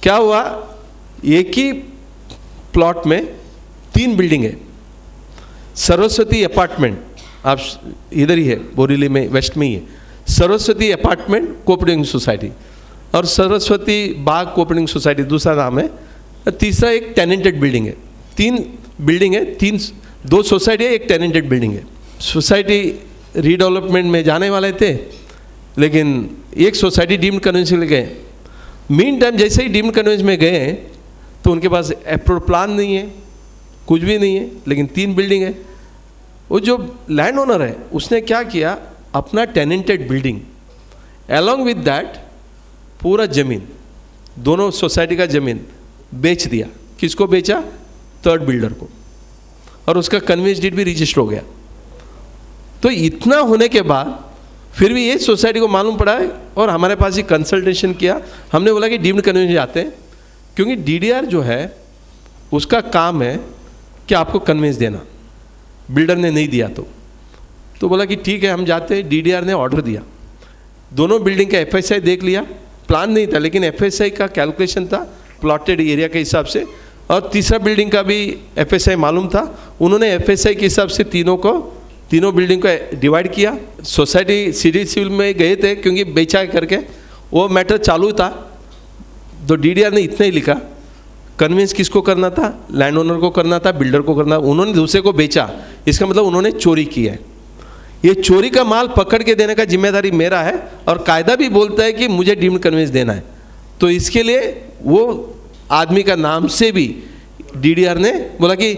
क्या हुआ, एक ही प्लॉट में 3 बिल्डिंग है। सरस्वती अपार्टमेंट, आप इधर ही है बोरीली में, वेस्ट में ही है, सरस्वती अपार्टमेंट कोऑपरेटिव सोसाइटी, और सरस्वती बाग कोऑपरेटिव सोसाइटी दूसरा नाम है, तीसरा एक टेनेंटेड बिल्डिंग है। 3 बिल्डिंग है, 2 सोसाइटी है, एक टेनेंटेड बिल्डिंग है। सोसाइटी रीडेवलपमेंट में जाने वाले थे, लेकिन एक सोसाइटी डीम्ड कन्वेंस में गए। मीन टाइम जैसे ही डीम्ड कन्वेंस में गए तो उनके पास अप्रूव प्लान नहीं है, कुछ भी नहीं है, लेकिन 3 बिल्डिंग है। वो जो लैंड ओनर है उसने क्या किया, अपना टेनेंटेड बिल्डिंग अलॉन्ग विद दैट पूरा ज़मीन, दोनों सोसाइटी का ज़मीन बेच दिया। किसको बेचा? 3rd बिल्डर को, और उसका कन्वेंस डीड भी रजिस्टर हो गया। तो इतना होने के बाद फिर भी ये सोसाइटी को मालूम पड़ा है, और हमारे पास ही कंसल्टेशन किया। हमने बोला कि डीम्ड कन्वेंस जाते हैं, क्योंकि डीडीआर जो है उसका काम है कि आपको कन्वेंस देना। बिल्डर ने नहीं दिया तो बोला कि ठीक है हम जाते हैं। डीडीआर ने ऑर्डर दिया, दोनों बिल्डिंग का एफएसआई देख लिया, प्लान नहीं था लेकिन एफएसआई का कैलकुलेशन था प्लॉटेड एरिया के हिसाब से, और तीसरा बिल्डिंग का भी एफएसआई मालूम था। उन्होंने एफएसआई के हिसाब से तीनों बिल्डिंग को डिवाइड किया। सोसाइटी सिटी सिविल में गए थे क्योंकि बेचा करके वो मैटर चालू था, तो डीडीआर ने इतना ही लिखा, कन्वेंस किसको करना था? लैंड ओनर को करना था, बिल्डर को करना। उन्होंने दूसरे को बेचा, इसका मतलब उन्होंने चोरी किया है। ये चोरी का माल पकड़ के देने का जिम्मेदारी मेरा है, और कायदा भी बोलता है कि मुझे डीम्ड कन्वेंस देना है। तो इसके लिए वो आदमी का नाम से भी डीडीआर ने बोला कि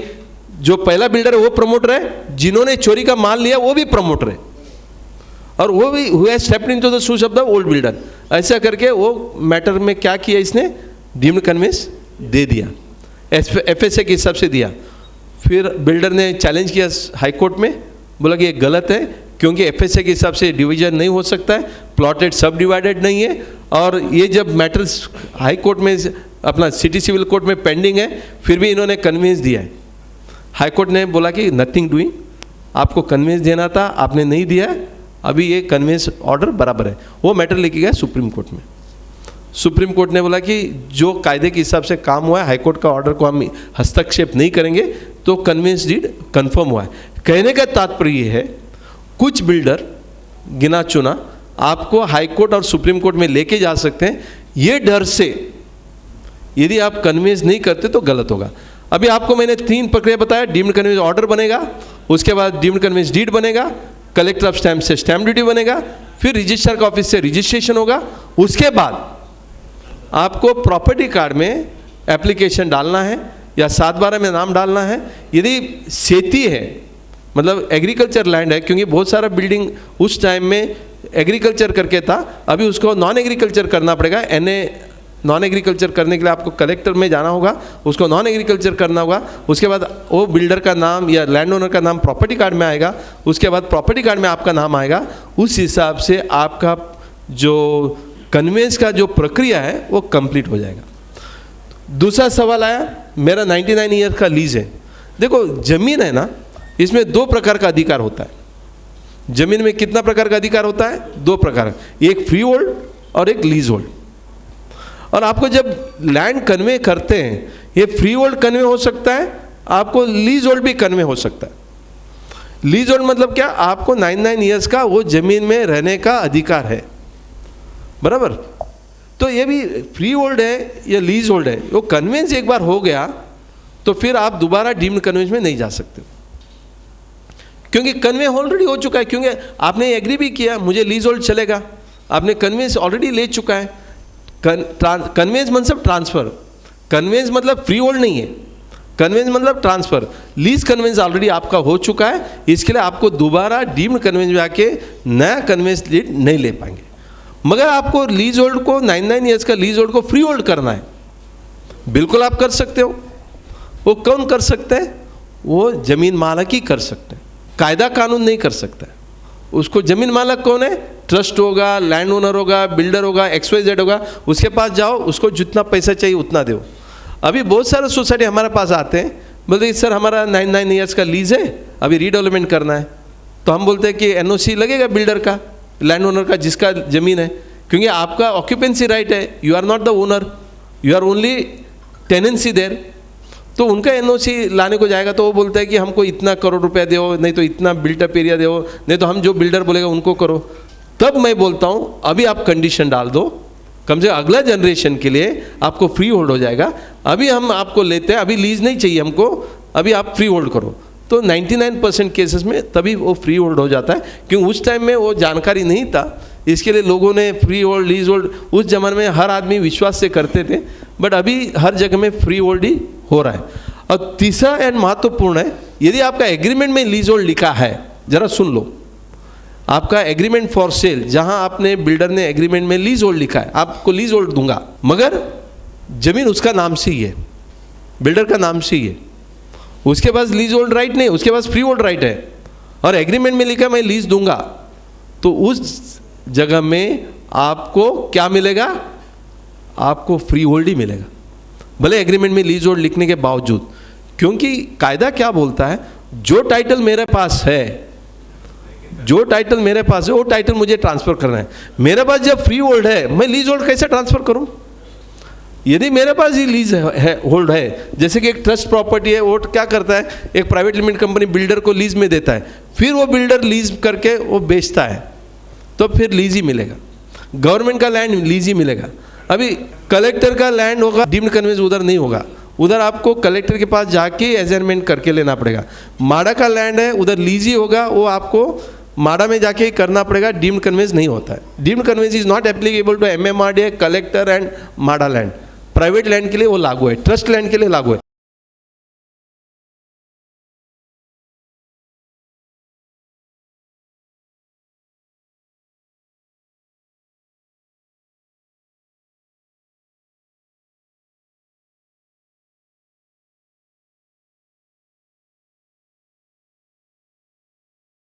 जो पहला बिल्डर है वो प्रमोटर है, जिन्होंने चोरी का माल लिया वो भी प्रमोटर है, और वो भी who has stepped into the shoes of the old builder. ऐसा करके वो मैटर में क्या किया, इसने डीम्ड कन्वेंस दे दिया, एफएसए के हिसाब से दिया। फिर बिल्डर ने चैलेंज किया हाई कोर्ट में, बोला कि ये गलत है क्योंकि एफएसए के हिसाब से डिवीजन नहीं हो सकता है, प्लॉटेड सब डिवाइडेड नहीं है। और ये जब मैटर्स हाई कोर्ट में अपना सिटी सिविल कोर्ट में पेंडिंग है, फिर भी इन्होंने कन्वेंस दिया है। हाई कोर्ट ने बोला कि नथिंग डूइंग, आपको कन्वेंस देना था, आपने नहीं दिया है, अभी ये कन्वेंस ऑर्डर बराबर है। वो मैटर लेके गया सुप्रीम कोर्ट में। सुप्रीम कोर्ट ने बोला कि जो कायदे के हिसाब से काम हुआ है, हाई कोर्ट का ऑर्डर को हम हस्तक्षेप नहीं करेंगे, तो कन्वेंस डीड कंफर्म हुआ है। कहने का तात्पर्य ये है, कुछ बिल्डर गिना चुना आपको हाई कोर्ट और सुप्रीम कोर्ट में लेके जा सकते हैं, ये डर से यदि आप कन्वेंस नहीं करते तो गलत होगा। अभी आपको मैंने 3 प्रक्रिया बताया, डीम्ड कन्वेंस ऑर्डर बनेगा, उसके बाद डीम्ड कन्वेंस डीड बनेगा, कलेक्टर ऑफ स्टैम्प से स्टैम्प ड्यूटी बनेगा, फिर रजिस्ट्रार का ऑफिस से रजिस्ट्रेशन होगा, उसके बाद आपको प्रॉपर्टी कार्ड में एप्लीकेशन डालना है या 7/12 में नाम डालना है। यदि खेती है, मतलब एग्रीकल्चर लैंड है, क्योंकि बहुत सारा बिल्डिंग उस टाइम में एग्रीकल्चर करके था, अभी उसको नॉन एग्रीकल्चर करना पड़ेगा। नॉन एग्रीकल्चर करने के लिए आपको कलेक्टर में जाना होगा, उसको नॉन एग्रीकल्चर करना होगा, उसके बाद वो बिल्डर का नाम या लैंड ओनर का नाम प्रॉपर्टी कार्ड में आएगा, उसके बाद प्रॉपर्टी कार्ड में आपका नाम आएगा। उस हिसाब से आपका जो कन्वेंस का जो प्रक्रिया है वो कंप्लीट हो जाएगा। दूसरा सवाल आया, मेरा 99 ईयर का लीज है। देखो जमीन है ना, इसमें 2 प्रकार का अधिकार होता है। जमीन में कितना प्रकार का अधिकार होता है? 2 प्रकार, एक फ्री होल्ड और एक लीज होल्ड। और आपको जब लैंड कन्वे करते हैं, ये फ्री होल्ड कन्वे हो सकता है, आपको लीज होल्ड भी कन्वे हो सकता है। लीज होल्ड मतलब क्या? आपको 99 ईयर्स का वो जमीन में रहने का अधिकार है, बराबर। तो ये भी फ्री होल्ड है या लीज होल्ड है, वो कन्वेंस एक बार हो गया तो फिर आप दोबारा डीम्ड कन्वेंस में नहीं जा सकते, क्योंकि कन्वे ऑलरेडी हो चुका है। क्योंकि आपने एग्री भी किया मुझे लीज होल्ड चलेगा, आपने कन्वेंस ऑलरेडी ले चुका है। कन्वेंस मतलब ट्रांसफर, कन्वेंस मतलब फ्री होल्ड नहीं है, कन्वेंस मतलब ट्रांसफर। लीज कन्वेंस ऑलरेडी आपका हो चुका है, इसके लिए आपको दोबारा डीम्ड कन्वेंस में आके नया कन्वेंस लीड नहीं ले पाएंगे। मगर आपको लीज होल्ड को 99 ईयर्स का लीज होल्ड को फ्री होल्ड करना है, बिल्कुल आप कर सकते हो। वो कौन कर सकते हैं? वो जमीन मालक ही कर सकते हैं, कायदा कानून नहीं कर सकता है। उसको जमीन मालक कौन है? ट्रस्ट होगा, लैंड ओनर होगा, बिल्डर होगा, XYZ होगा, उसके पास जाओ, उसको जितना पैसा चाहिए उतना दो। अभी बहुत सारे सोसाइटी हमारे पास आते हैं, बोलते सर हमारा 99 ईयर्स का लीज है, अभी रीडेवलपमेंट करना है। तो हम बोलते हैं कि NOC लगेगा बिल्डर का, लैंड ओनर का, जिसका ज़मीन है, क्योंकि आपका ऑक्यूपेंसी राइट है, you are not the owner. You are only tenancy there, तो उनका एनओसी लाने को जाएगा तो वो बोलता है कि हमको इतना करोड़ रुपया दो, नहीं तो इतना बिल्टअप एरिया दो, नहीं तो हम जो बिल्डर बोलेगा उनको करो। तब मैं बोलता हूँ अभी आप कंडीशन डाल दो, कम से कम अगला जनरेशन के लिए आपको फ्री होल्ड हो जाएगा। अभी हम आपको लेते हैं, अभी लीज नहीं चाहिए हमको, अभी आप फ्री होल्ड करो। तो 99% केसेस में तभी वो फ्री होल्ड हो जाता है, क्योंकि उस टाइम में वो जानकारी नहीं था, इसके लिए लोगों ने फ्री होल्ड लीज होल्ड उस जमाने में हर आदमी विश्वास से करते थे, बट अभी हर जगह में फ्री होल्ड ही हो रहा है। और तीसरा एंड महत्वपूर्ण है, यदि आपका एग्रीमेंट में लीज होल्ड लिखा है, जरा सुन लो, आपका एग्रीमेंट फॉर सेल, जहां आपने बिल्डर ने एग्रीमेंट में लीज होल्ड लिखा है, आपको लीज होल्ड दूंगा, मगर जमीन उसका नाम से ही है, बिल्डर का नाम से ही है, उसके पास लीज होल्ड राइट नहीं, उसके पास फ्री होल्ड राइट है, और एग्रीमेंट में लिखा मैं लीज दूंगा, तो उस जगह में आपको क्या मिलेगा? आपको फ्री होल्ड ही मिलेगा, भले एग्रीमेंट में लीज होल्ड लिखने के बावजूद। क्योंकि कायदा क्या बोलता है, जो टाइटल मेरे पास है, जो टाइटल मेरे पास है वो टाइटल मुझे ट्रांसफर करना है। मेरे पास जब फ्री होल्ड है, मैं लीज होल्ड कैसे ट्रांसफर करूं? यदि मेरे पास ही लीज होल्ड है, जैसे कि एक ट्रस्ट प्रॉपर्टी है, वो क्या करता है, एक प्राइवेट लिमिटेड कंपनी बिल्डर को लीज में देता है, फिर वो बिल्डर लीज करके वो बेचता है, तो फिर लीज ही मिलेगा। गवर्नमेंट का लैंड लीज ही मिलेगा। अभी कलेक्टर का लैंड होगा, डीम्ड कन्वेंस उधर नहीं होगा, उधर आपको कलेक्टर के पास जाके असाइनमेंट करके लेना पड़ेगा। माडा का लैंड है, उधर लीज ही होगा, वो आपको माडा में जाके करना पड़ेगा, डीम्ड कन्वेंस नहीं होता है। Deemed conveyance is not applicable to MMRDA, collector and MHADA land. Private land के लिए वो लागू है, ट्रस्ट लैंड के लिए लागू है।